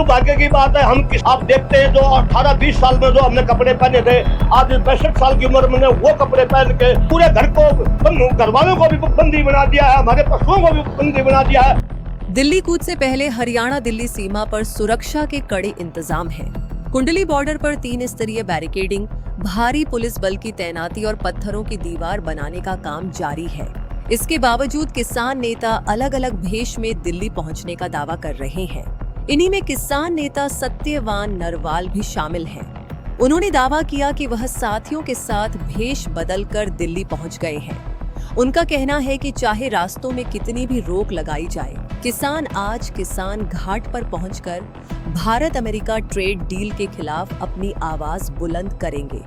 दुर्भाग्य की बात है। आप देखते हैं जो 18-20 साल में जो हमने कपड़े पहने थे, आज 62 साल की उम्र में वो कपड़े पहन के पूरे घर को, घर वालों को भी बंदी बना दिया है, हमारे पशुओं को भी बंदी बना दिया है। दिल्ली कूच से पहले हरियाणा दिल्ली सीमा पर सुरक्षा के कड़े इंतजाम हैं। कुंडली बॉर्डर पर 3 स्तरीय बैरिकेडिंग, भारी पुलिस बल की तैनाती और पत्थरों की दीवार बनाने का काम जारी है। इसके बावजूद किसान नेता अलग अलग भेष में दिल्ली पहुंचने का दावा कर रहे हैं। इन्हीं में किसान नेता सत्यवान नरवाल भी शामिल हैं। उन्होंने दावा किया कि वह साथियों के साथ भेष बदलकर दिल्ली पहुंच गए हैं। उनका कहना है कि चाहे रास्तों में कितनी भी रोक लगाई जाए, किसान आज किसान घाट पर पहुंचकर भारत अमेरिका ट्रेड डील के खिलाफ अपनी आवाज बुलंद करेंगे।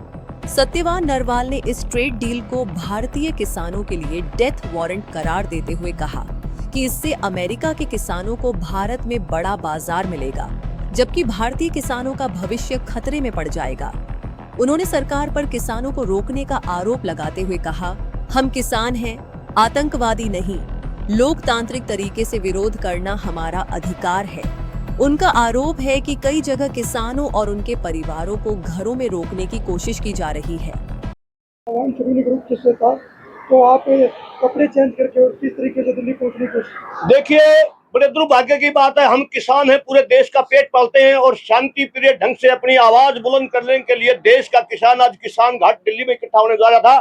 सत्यवान नरवाल ने इस ट्रेड डील को भारतीय किसानों के लिए डेथ वारंट करार देते हुए कहा कि इससे अमेरिका के किसानों को भारत में बड़ा बाजार मिलेगा, जबकि भारतीय किसानों का भविष्य खतरे में पड़ जाएगा। उन्होंने सरकार पर किसानों को रोकने का आरोप लगाते हुए कहा, हम किसान हैं, आतंकवादी नहीं। लोकतांत्रिक तरीके से विरोध करना हमारा अधिकार है। उनका आरोप है कि कई जगह किसानों और उनके परिवारों को घरों में रोकने की कोशिश की जा रही है। तो आप कपड़े चेंज करके और किस तरीके से दिल्ली पहुंचने की कोशिश? देखिए, बड़े दुर्भाग्य की बात है, हम किसान हैं, पूरे देश का पेट पालते हैं और शांति प्रिय ढंग से अपनी आवाज बुलंद करने के लिए देश का किसान आज किसान घाट दिल्ली में इकट्ठा होने जा रहा था।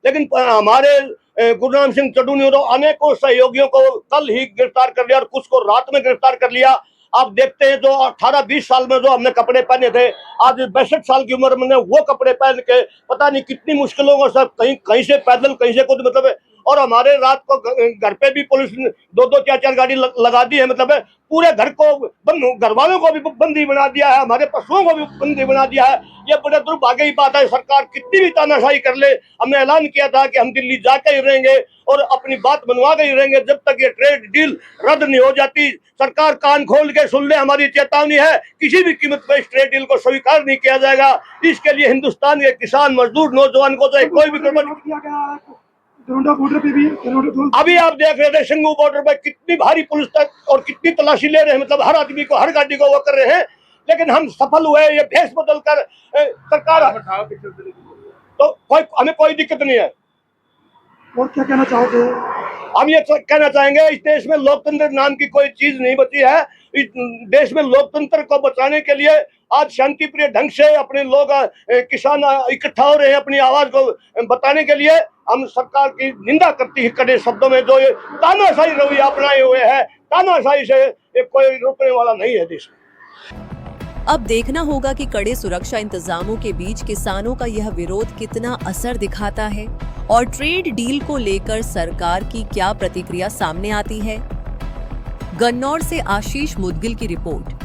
लेकिन हमारे गुरनाम सिंह चड्डू ने अनेकों सहयोगियों को कल ही गिरफ्तार कर लिया और कुछ को रात में गिरफ्तार कर लिया। आप देखते हैं जो 18-20 साल में जो हमने कपड़े पहने थे, आज 62 साल की उम्र में वो कपड़े पहन के पता नहीं कितनी मुश्किलों को सब कहीं से पैदल, कहीं से कुछ, मतलब है। और हमारे रात को घर पे भी पुलिस ने 2-2, 4-4 गाड़ी लगा दी है, मतलब है। पूरे घर को, घर वालों को भी बंदी बना दिया है, हमारे पशुओं को भी बंदी बना दिया है। ये बड़े दुर्भाग्य की बात है। सरकार कितनी भी तानाशाही कर ले, हमने ऐलान किया था कि हम दिल्ली जाके ही रहेंगे और अपनी बात मनवा के ही रहेंगे जब तक ये ट्रेड डील रद्द नहीं हो जाती। सरकार कान खोल के सुन ले, हमारी चेतावनी है, किसी भी कीमत पर इस ट्रेड डील को स्वीकार नहीं किया जाएगा। इसके लिए हिंदुस्तान के किसान, मजदूर, नौजवान को चाहे कोई भी बॉर्डर पे भी अभी आप देख रहे थे शंगू बॉर्डर पर कितनी भारी पुलिस तक और कितनी तलाशी ले रहे हैं, मतलब हर आदमी को, हर गाड़ी को वो कर रहे हैं। लेकिन हम सफल हुए, ये भेष बदल कर सरकार, तो हमें कोई दिक्कत नहीं है। और क्या कहना चाहोगे? हम ये कहना चाहेंगे, इस देश में लोकतंत्र नाम की कोई चीज नहीं बची है। इस देश में लोकतंत्र को बचाने के लिए आज शांति प्रिय ढंग से अपने लोग, किसान इकट्ठा हो रहे हैं अपनी आवाज को बताने के लिए। हम सरकार की निंदा करती है कड़े शब्दों में। जो ये तानाशाही रवैया अपनाए हुए है, तानाशाही से कोई रोकने वाला नहीं है देश में। अब देखना होगा कि कड़े सुरक्षा इंतजामों के बीच किसानों का यह विरोध कितना असर दिखाता है और ट्रेड डील को लेकर सरकार की क्या प्रतिक्रिया सामने आती है। गन्नौर से आशीष मुदगिल की रिपोर्ट।